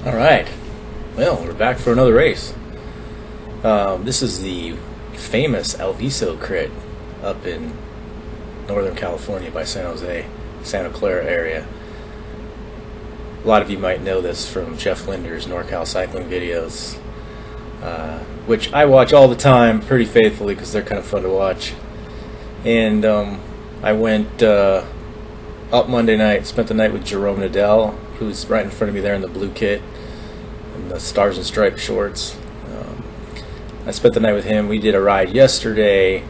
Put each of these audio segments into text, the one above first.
All right. Well, we're back for another race. This is the famous Alviso crit up in Northern California by San Jose, Santa Clara area. A lot of you might know this from Jeff Linder's NorCal cycling videos, which I watch all the time pretty faithfully because they're kind of fun to watch. And I went up Monday night, spent the night with Jerome Nadell, who's right in front of me there in the blue kit and the Stars and Stripes shorts. I spent the night with him. We did a ride yesterday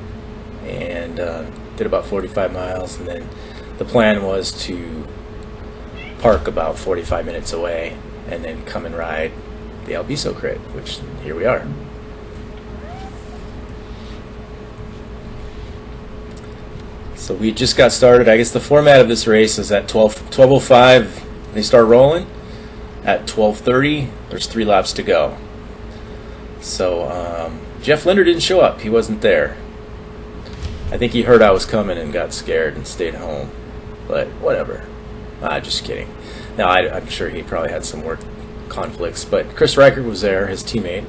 and did about 45 miles, and then the plan was to park about 45 minutes away and then come and ride the Alviso crit, which here we are. So we just got started. I guess the format of this race is at 12:05 they start rolling. At 12:30 there's 3 laps to go. So Jeff Linder didn't show up. He wasn't there. I think he heard I was coming and got scared and stayed home. But whatever. Just kidding. Now I'm sure he probably had some work conflicts. But Chris Reichert was there, his teammate.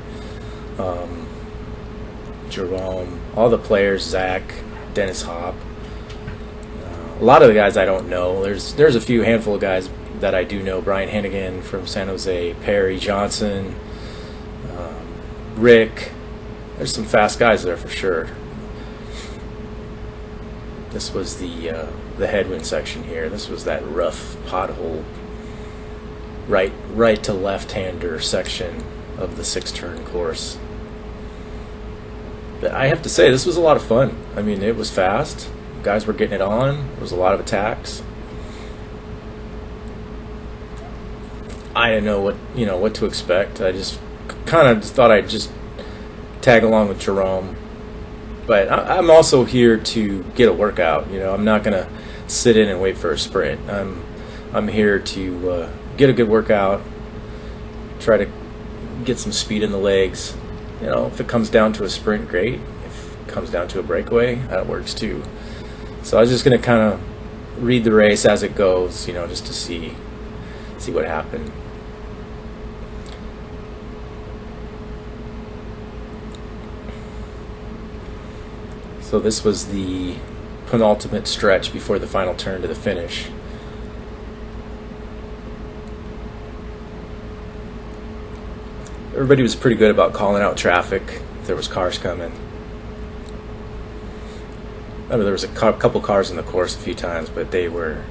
Jerome, all the players, Zach, Dennis Hopp. A lot of the guys I don't know. There's a few handful of guys that I do know. Brian Hennigan from San Jose, Perry Johnson, Rick. There's some fast guys there for sure. This was the headwind section here. This was that rough pothole right to left-hander section of the 6-turn course. But I have to say, this was a lot of fun. I mean, it was fast. Guys were getting it on. There was a lot of attacks. I didn't know what to expect. I just kind of thought I'd just tag along with Jerome. But I'm also here to get a workout. I'm not gonna sit in and wait for a sprint. I'm here to get a good workout. Try to get some speed in the legs. If it comes down to a sprint, great. If it comes down to a breakaway, that works too. So I was just going to kind of read the race as it goes, just to see what happened. So this was the penultimate stretch before the final turn to the finish. Everybody was pretty good about calling out traffic if there was cars coming. I mean, there was a couple cars in the course a few times, but they were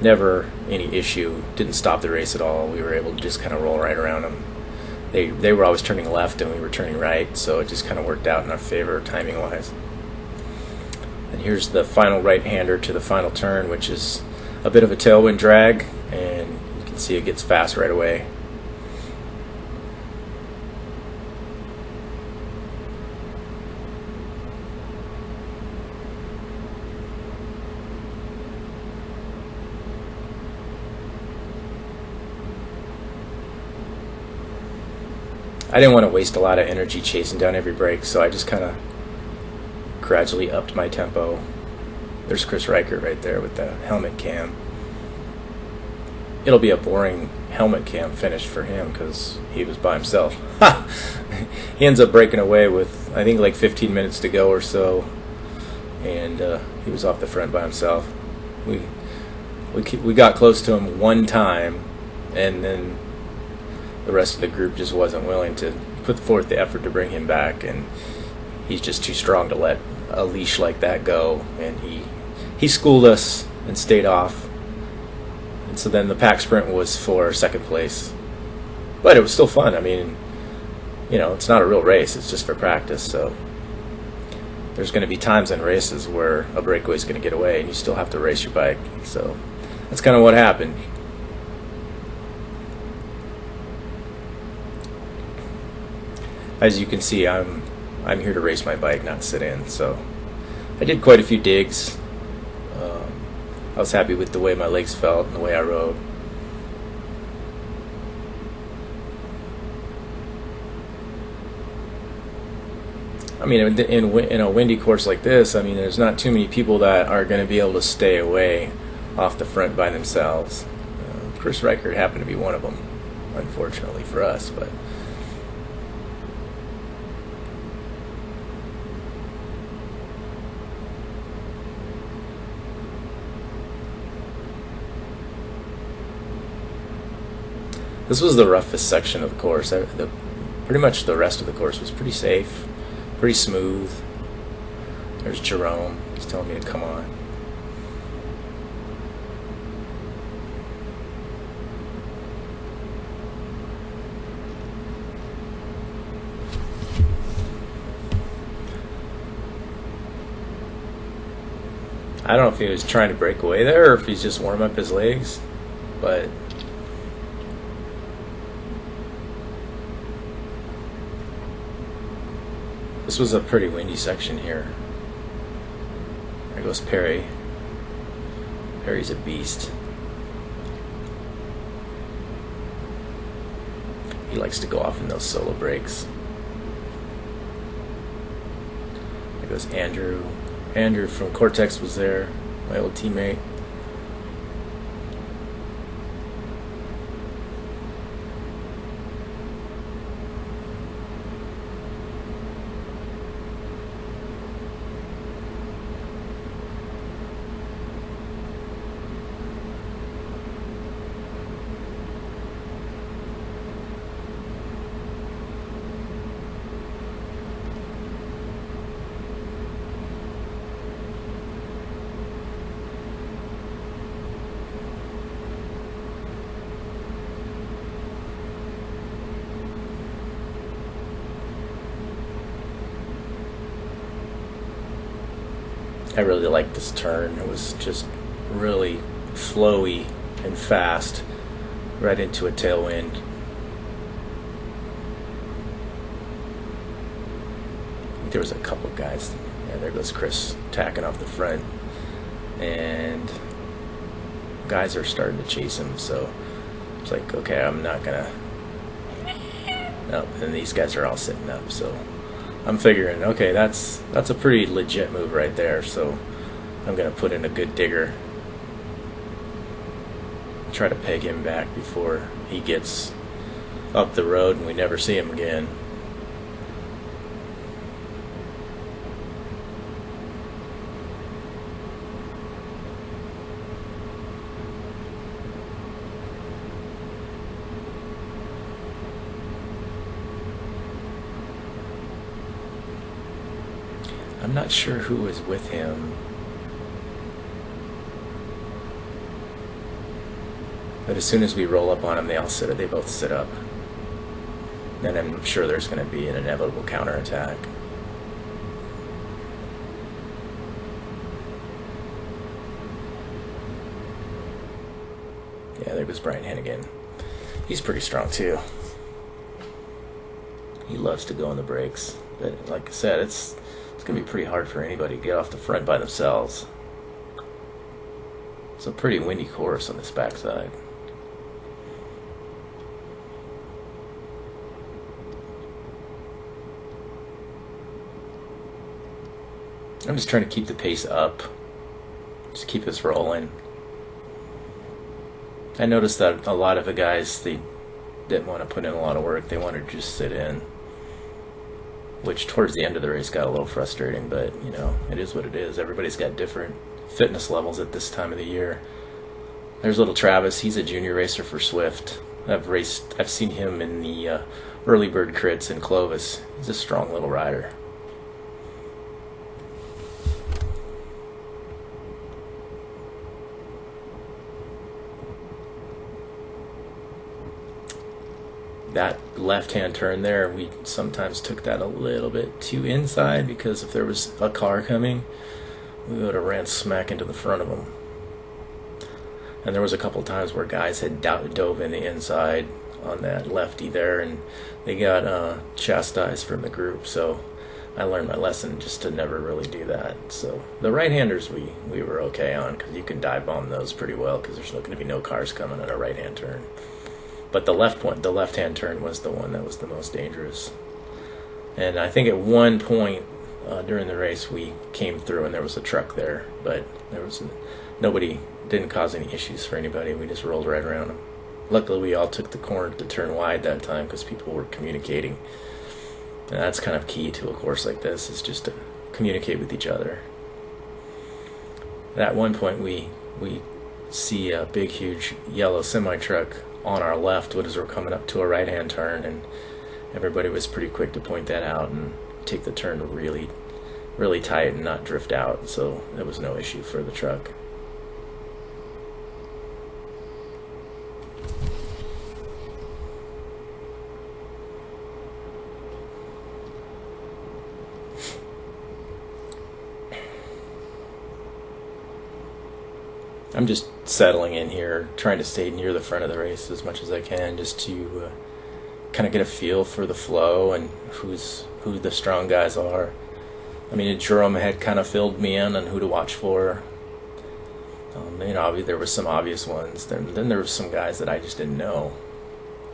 never any issue. Didn't stop the race at all. We were able to just kind of roll right around them. They were always turning left and we were turning right, so it just kind of worked out in our favor timing-wise. And here's the final right-hander to the final turn, which is a bit of a tailwind drag, and you can see it gets fast right away. I didn't want to waste a lot of energy chasing down every break, so I just kind of gradually upped my tempo. There's Chris Reichert right there with the helmet cam. It'll be a boring helmet cam finish for him because he was by himself. He ends up breaking away with, I think, like 15 minutes to go or so, and he was off the front by himself. We got close to him one time, and then the rest of the group just wasn't willing to put forth the effort to bring him back, and he's just too strong to let a leash like that go, and he schooled us and stayed off. And so then the pack sprint was for second place, but it was still fun. I mean, it's not a real race, it's just for practice, so there's going to be times in races where a breakaway is going to get away and you still have to race your bike. So that's kind of what happened. As you can see, I'm here to race my bike, not sit in. So I did quite a few digs. I was happy with the way my legs felt and the way I rode. I mean, in a windy course like this, I mean, there's not too many people that are going to be able to stay away off the front by themselves. Chris Reichert happened to be one of them. unfortunately for us, but this was the roughest section of the course. Pretty much the rest of the course was pretty safe, pretty smooth. There's Jerome. He's telling me to come on. I don't know if he was trying to break away there or if he's just warming up his legs, but this was a pretty windy section here. There goes Perry. Perry's a beast. He likes to go off in those solo breaks. There goes Andrew. Andrew from Cortex was there, my old teammate. I really liked this turn. It was just really flowy and fast, right into a tailwind. There was a couple of guys. Yeah, there goes Chris tacking off the front, and guys are starting to chase him. So it's like, okay, I'm not gonna. Nope. And these guys are all sitting up. So I'm figuring, okay, that's a pretty legit move right there. So I'm gonna put in a good digger. Try to peg him back before he gets up the road and we never see him again. I'm not sure who was with him, but as soon as we roll up on them, they both sit up. And I'm sure there's going to be an inevitable counterattack. Yeah, there goes Brian Hennigan. He's pretty strong too. He loves to go on the brakes, but like I said, it's going to be pretty hard for anybody to get off the front by themselves. It's a pretty windy course on this backside. I'm just trying to keep the pace up. Just keep us rolling. I noticed that a lot of the guys, they didn't want to put in a lot of work. They wanted to just sit in, which towards the end of the race got a little frustrating, but you know, it is what it is. Everybody's got different fitness levels at this time of the year. There's little Travis. He's a junior racer for Swift. I've seen him in the early bird crits in Clovis. He's a strong little rider. That left-hand turn there, we sometimes took that a little bit too inside, because if there was a car coming, we would have ran smack into the front of them. And there was a couple times where guys had dove in the inside on that lefty there, and they got chastised from the group. So I learned my lesson just to never really do that. So the right-handers we were okay on, because you can dive bomb those pretty well, because there's not going to be no cars coming on a right-hand turn. But the left-hand turn was the one that was the most dangerous. And I think at one point during the race we came through and there was a truck there, but there was nobody, didn't cause any issues for anybody. We just rolled right around them. luckily we all took the corner to turn wide that time because people were communicating. And that's kind of key to a course like this, is just to communicate with each other. At one point we see a big huge yellow semi-truck on our left as we're coming up to a right-hand turn, and everybody was pretty quick to point that out and take the turn really tight and not drift out, so there was no issue for the truck. I'm just settling in here, trying to stay near the front of the race as much as I can, just to kind of get a feel for the flow and who the strong guys are. I mean, Jerome had kind of filled me in on who to watch for. There were some obvious ones. Then there were some guys that I just didn't know.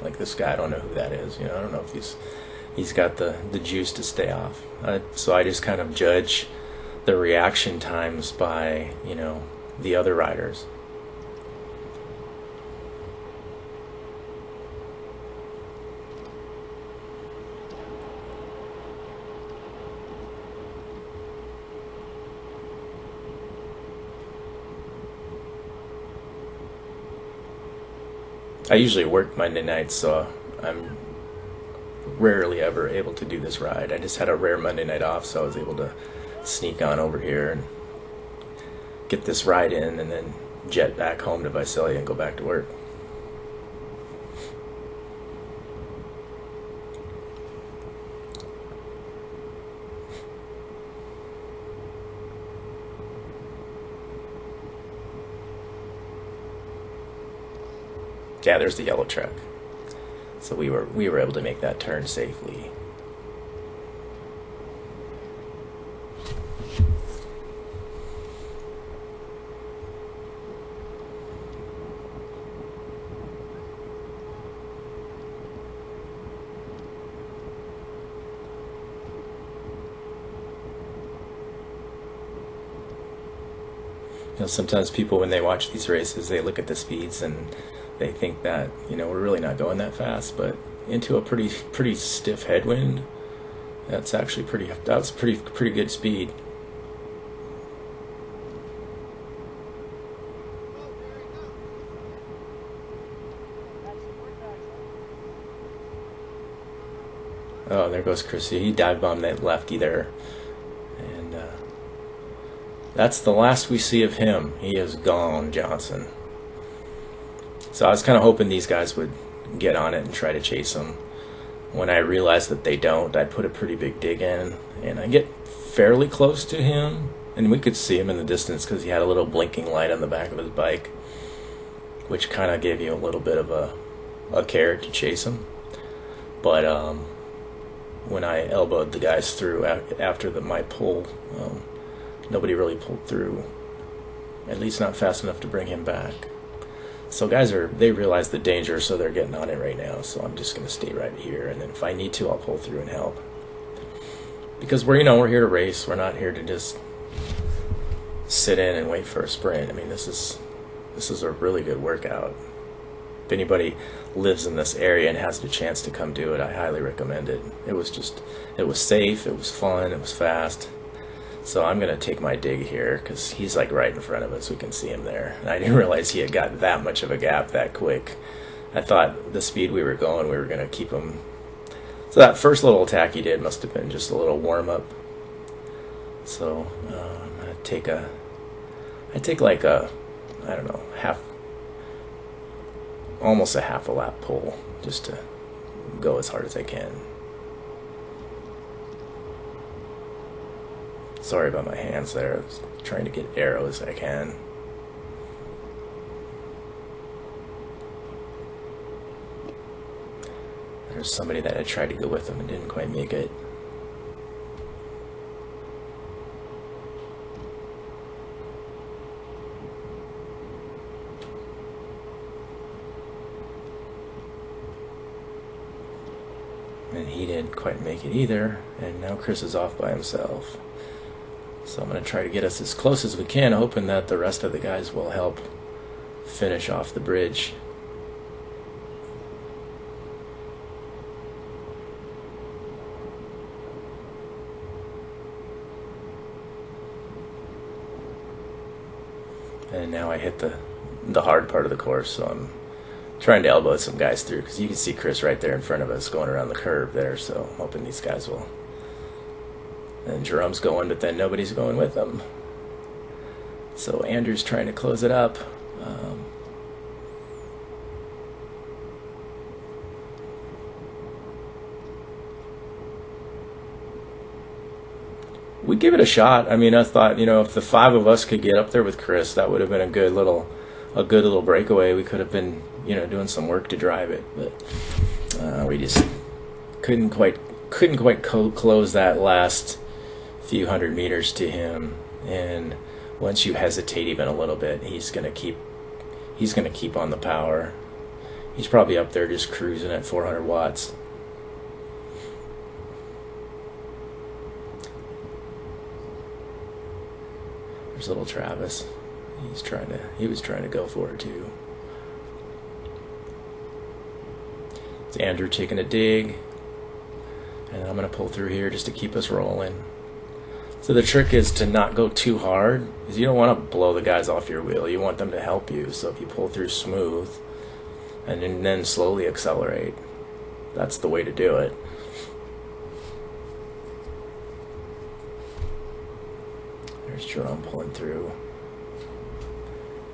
Like this guy, I don't know who that is. I don't know if he's got the juice to stay off. So I just kind of judge the reaction times by, the other riders. I usually work Monday nights, so I'm rarely ever able to do this ride. I just had a rare Monday night off, so I was able to sneak on over here and get this ride in and then jet back home to Visalia and go back to work. Yeah, there's the yellow truck. So we were able to make that turn safely. Sometimes people, when they watch these races, they look at the speeds and they think that we're really not going that fast, but into a pretty stiff headwind, that's pretty good speed. Oh, there goes Chrissy. He dive bombed that lefty there, and that's the last we see of him. He is gone, Johnson. So I was kind of hoping these guys would get on it and try to chase him. When I realized that they don't, I put a pretty big dig in, and I get fairly close to him, and we could see him in the distance because he had a little blinking light on the back of his bike, which kind of gave you a little bit of a carrot to chase him. But when I elbowed the guys through after my pull, nobody really pulled through, at least not fast enough to bring him back. So guys they realize the danger, so they're getting on it right now. So I'm just going to stay right here, and then if I need to, I'll pull through and help. Because we're here to race. We're not here to just sit in and wait for a sprint. I mean, this is a really good workout. If anybody lives in this area and has the chance to come do it, I highly recommend it. It was safe, it was fun, it was fast. So I'm going to take my dig here because he's like right in front of us. We can see him there. And I didn't realize he had got that much of a gap that quick. I thought the speed we were going, we were going to keep him. So that first little attack he did must have been just a little warm-up. So I'm going to take like a, I don't know, almost a half a lap pull just to go as hard as I can. Sorry about my hands there. I was trying to get arrow as I can. There's somebody that I tried to go with them and didn't quite make it. And he didn't quite make it either. And now Chris is off by himself. So I'm going to try to get us as close as we can, hoping that the rest of the guys will help finish off the bridge. And now I hit the hard part of the course, so I'm trying to elbow some guys through, because you can see Chris right there in front of us going around the curve there, so I'm hoping these guys will. And Jerome's going, but then nobody's going with him. So Andrew's trying to close it up. We give it a shot. I mean, I thought, if the 5 of us could get up there with Chris, that would have been a good little breakaway. We could have been, doing some work to drive it, but we just couldn't quite close that last few hundred meters to him. And once you hesitate even a little bit, he's gonna keep on the power. He's probably up there just cruising at 400 watts. There's little Travis. He was trying to go for it too. It's Andrew taking a dig, and I'm gonna pull through here just to keep us rolling. So the trick is to not go too hard, because you don't want to blow the guys off your wheel. You want them to help you. So if you pull through smooth and then slowly accelerate, that's the way to do it. There's Jerome pulling through.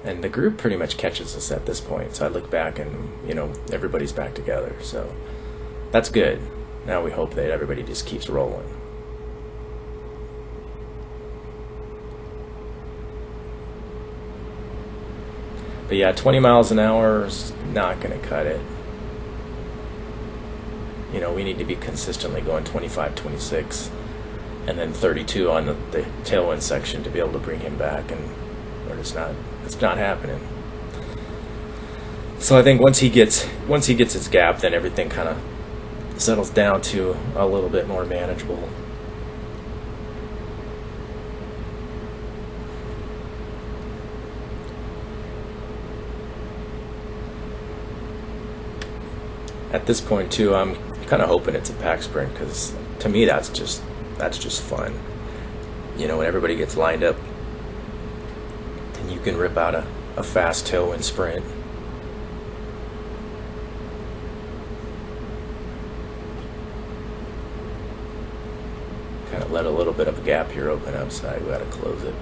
And the group pretty much catches us at this point. So I look back and, everybody's back together. So that's good. Now we hope that everybody just keeps rolling. But yeah, 20 miles an hour is not going to cut it. We need to be consistently going 25, 26. And then 32 on the tailwind section to be able to bring him back, and it's not happening. So I think once he gets his gap, then everything kind of settles down to a little bit more manageable. At this point too, I'm kind of hoping it's a pack sprint, because to me that's just fun. When everybody gets lined up and you can rip out a fast tailwind sprint. Kind of let a little bit of a gap here open up, so I gotta close it.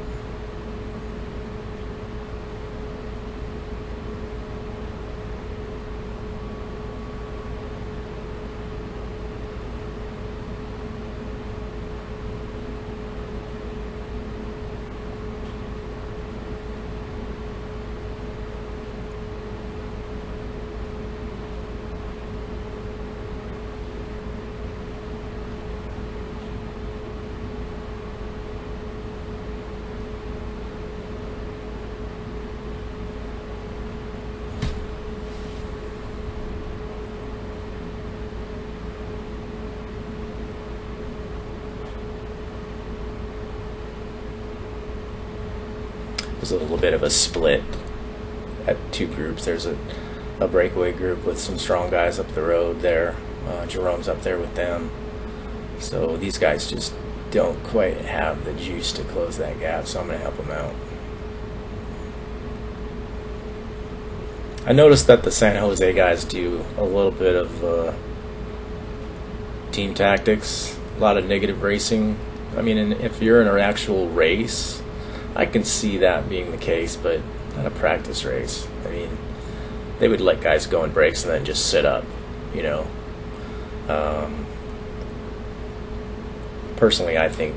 There's a little bit of a split at 2 groups. There's a breakaway group with some strong guys up the road there. Jerome's up there with them. So these guys just don't quite have the juice to close that gap, so I'm going to help them out. I noticed that the San Jose guys do a little bit of team tactics, a lot of negative racing. I mean, if you're in an actual race, I can see that being the case, but not a practice race. I mean, they would let guys go in breaks and then just sit up, Personally, I think,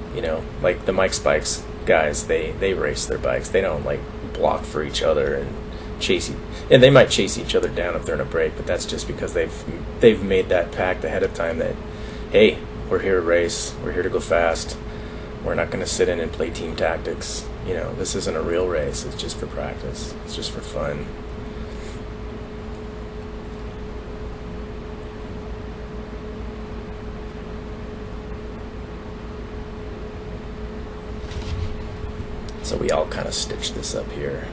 like the Mike Spikes guys, they race their bikes. They don't, block for each other and and they might chase each other down if they're in a break, but that's just because they've made that pact ahead of time that, hey, we're here to race, we're here to go fast, we're not going to sit in and play team tactics. This isn't a real race, it's just for practice, it's just for fun. So we all kind of stitch this up here.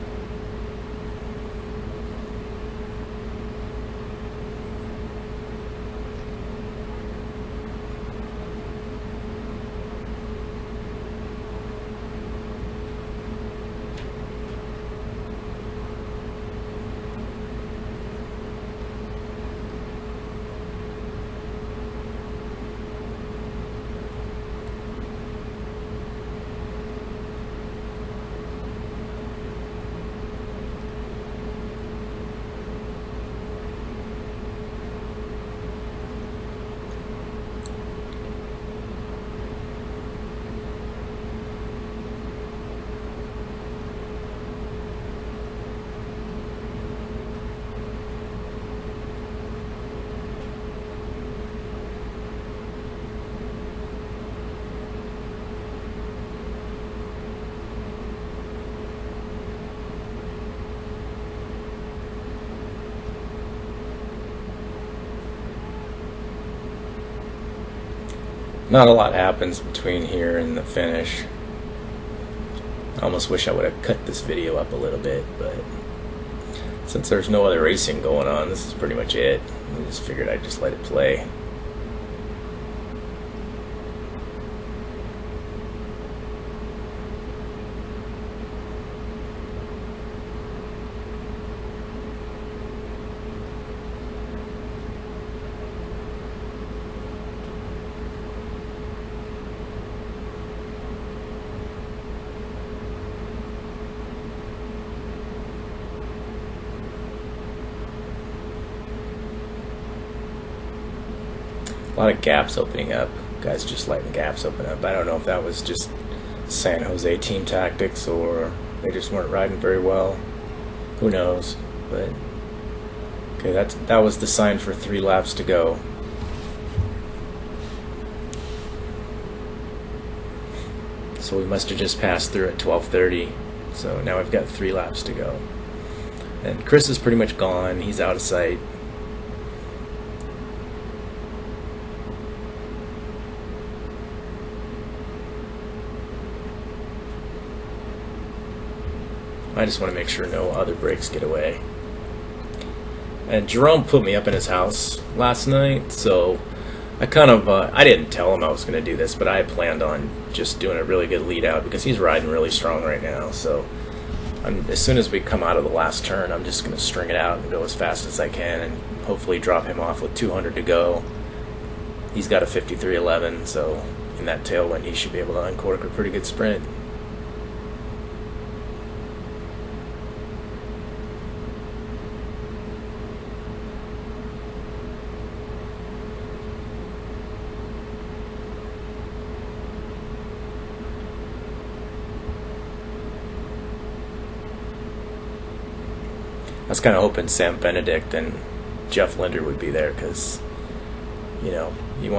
Not a lot happens between here and the finish. I almost wish I would have cut this video up a little bit, but since there's no other racing going on, this is pretty much it. I just figured I'd just let it play. A lot of gaps opening up. Guys just letting the gaps open up. I don't know if that was just San Jose team tactics or they just weren't riding very well. Who knows? But okay, that was the sign for 3 laps to go. So we must have just passed through at 12:30. So now I've got 3 laps to go. And Chris is pretty much gone. He's out of sight. I just want to make sure no other brakes get away. And Jerome put me up in his house last night, so I kind of, I didn't tell him I was going to do this, but I planned on just doing a really good lead out because he's riding really strong right now. So as soon as we come out of the last turn, I'm just going to string it out and go as fast as I can and hopefully drop him off with 200 to go. He's got a 53.11, so in that tailwind he should be able to uncork a pretty good sprint. I was kind of hoping Sam Benedict and Jeff Linder would be there because, you know, you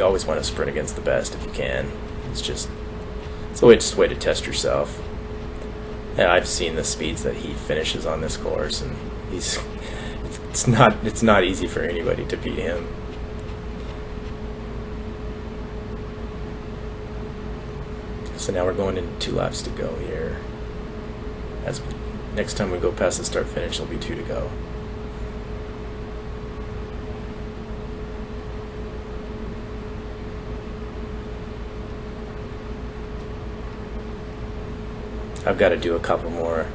always want to sprint against the best if you can. It's a way to test yourself. Yeah, I've seen the speeds that he finishes on this course, and it's not easy for anybody to beat him. So now we're going into 2 laps to go here. Next time we go past the start finish, there'll be 2 to go. I've got to do a couple more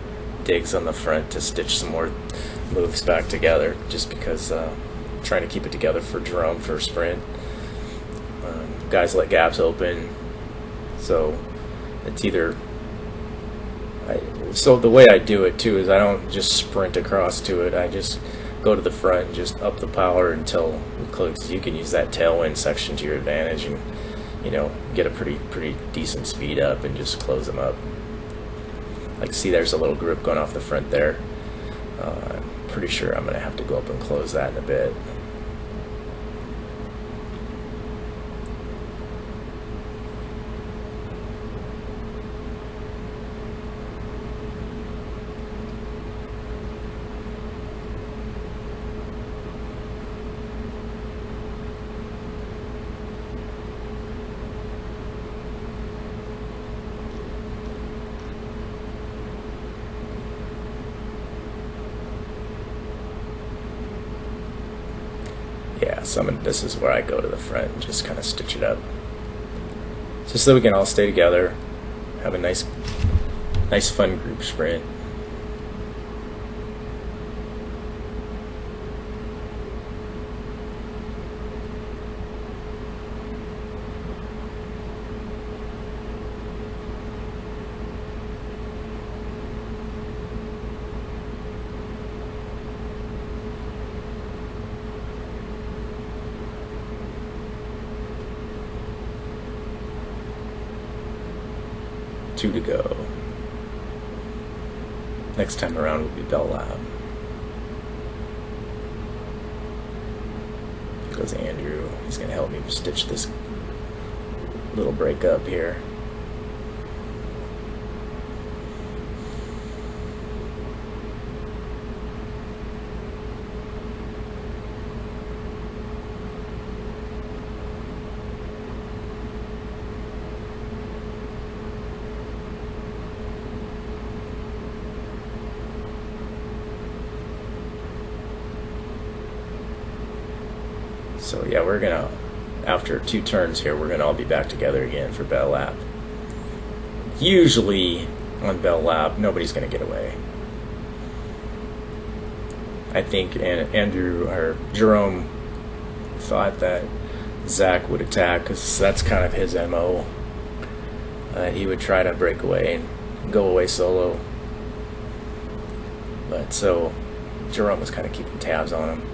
digs on the front to stitch some more moves back together, just because I'm trying to keep it together for Jerome for a sprint. Guys let gaps open, so it's either. So the way I do it too is I don't just sprint across to it. I just go to the front and just up the power until close. You can use that tailwind section to your advantage, and get a pretty decent speed up and just close them up. Like, see, there's a little group going off the front there. I'm pretty sure I'm going to have to go up and close that in a bit. Yeah, this is where I go to the front and just kind of stitch it up, just so we can all stay together, have a nice fun group sprint. Two to go. Next time around will be Bell Lab. Here goes Andrew. He's going to help me stitch this little break up here. So yeah, we're gonna, after 2 turns here, we're gonna all be back together again for Bell Lap. Usually on Bell Lap, nobody's gonna get away. I think Andrew or Jerome thought that Zach would attack because that's kind of his MO. He would try to break away and go away solo. But so Jerome was kind of keeping tabs on him.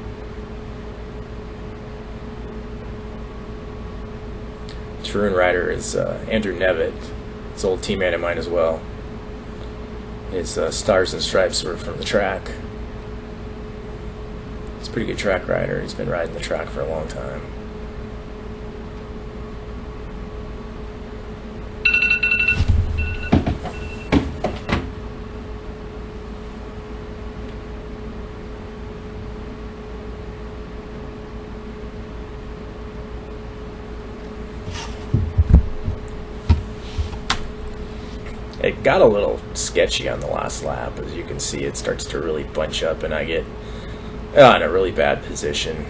Troon rider is Andrew Nevitt. It's an old teammate of mine as well. His Stars and Stripes were from the track. He's a pretty good track rider. He's been riding the track for a long time. It got a little sketchy on the last lap. As you can see, it starts to really bunch up and I get in a really bad position.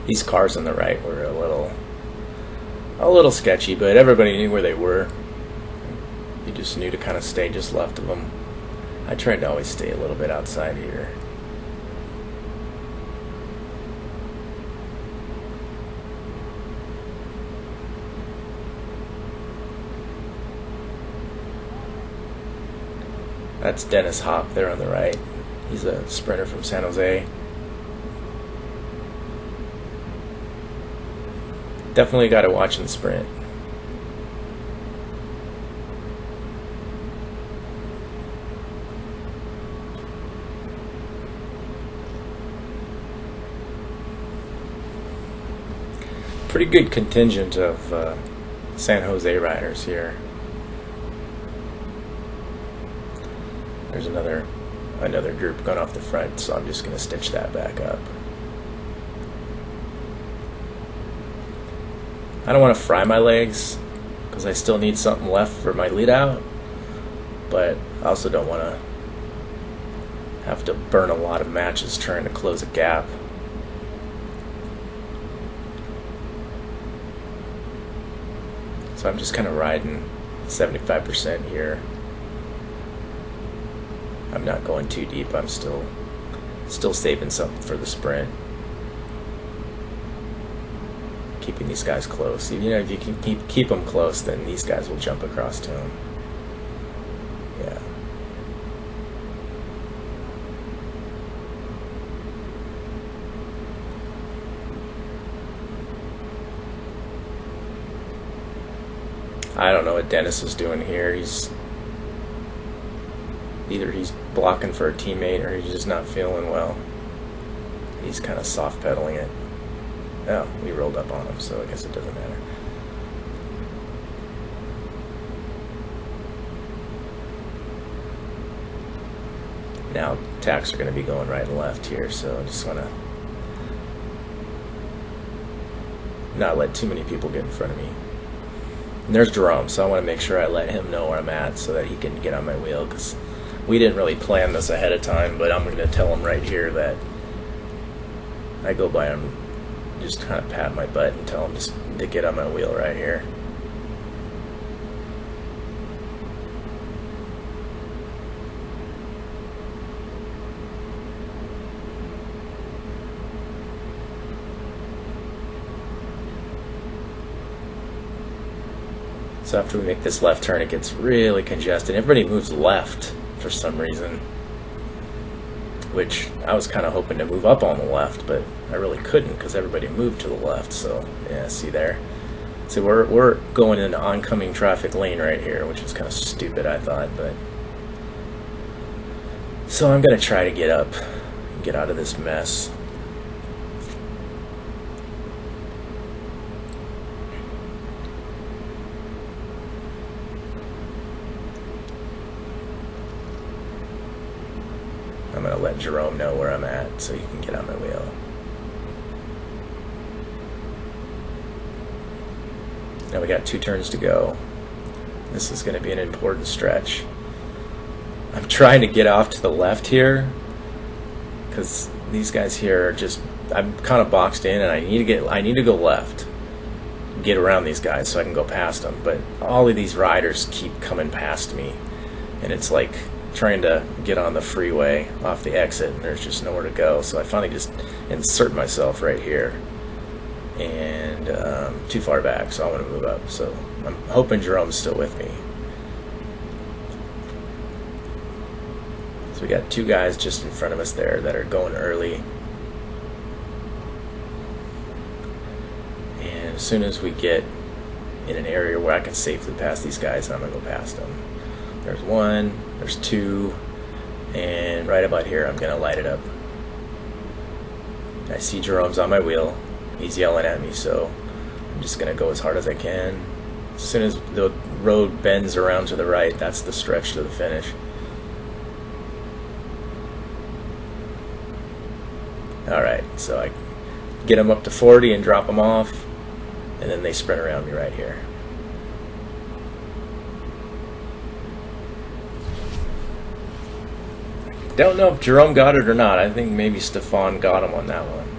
These cars on the right were a little sketchy, but everybody knew where they were. You just knew to kind of stay just left of them. I tried to always stay a little bit outside here. That's Dennis Hopp there on the right. He's a sprinter from San Jose. Definitely got to watch in the sprint. Pretty good contingent of San Jose riders here. There's another group going off the front, so I'm just going to stitch that back up. I don't want to fry my legs because I still need something left for my lead out, but I also don't want to have to burn a lot of matches trying to close a gap. So I'm just kind of riding 75% here. I'm not going too deep. I'm still saving something for the sprint. Keeping these guys close. You know, if you can keep them close, then these guys will jump across to them. Yeah. I don't know what Dennis is doing here. Either he's blocking for a teammate or he's just not feeling well. He's kind of soft pedaling it. Oh, we rolled up on him, so I guess it doesn't matter. Now, attacks are going to be going right and left here, so I just want to not let too many people get in front of me. And there's Jerome, so I want to make sure I let him know where I'm at so that he can get on my wheel, because we didn't really plan this ahead of time, but I'm going to tell him right here that I go by him, just kind of pat my butt and tell him just to get on my wheel right here. So after we make this left turn, it gets really congested. Everybody moves left for some reason, which I was kind of hoping to move up on the left, but I really couldn't because everybody moved to the left. So yeah, see there. So we're going in an oncoming traffic lane right here, which is kind of stupid, I thought, but so I'm gonna try to get up and get out of this mess. I'm going to let Jerome know where I'm at so he can get on my wheel. Now we got 2 turns to go. This is going to be an important stretch. I'm trying to get off to the left here because these guys here are just, I'm kind of boxed in, and I need to go left, get around these guys so I can go past them. But all of these riders keep coming past me, and it's like trying to get on the freeway off the exit, and there's just nowhere to go. So I finally just insert myself right here, and too far back, so I want to move up. So I'm hoping Jerome's still with me. So we got 2 guys just in front of us there that are going early. And as soon as we get in an area where I can safely pass these guys, I'm going to go past them. There's 1, there's 2, and right about here I'm going to light it up. I see Jerome's on my wheel. He's yelling at me, so I'm just going to go as hard as I can. As soon as the road bends around to the right, that's the stretch to the finish. Alright, so I get them up to 40 and drop them off, and then they sprint around me right here. Don't know if Jerome got it or not. I think maybe Stefan got him on that one.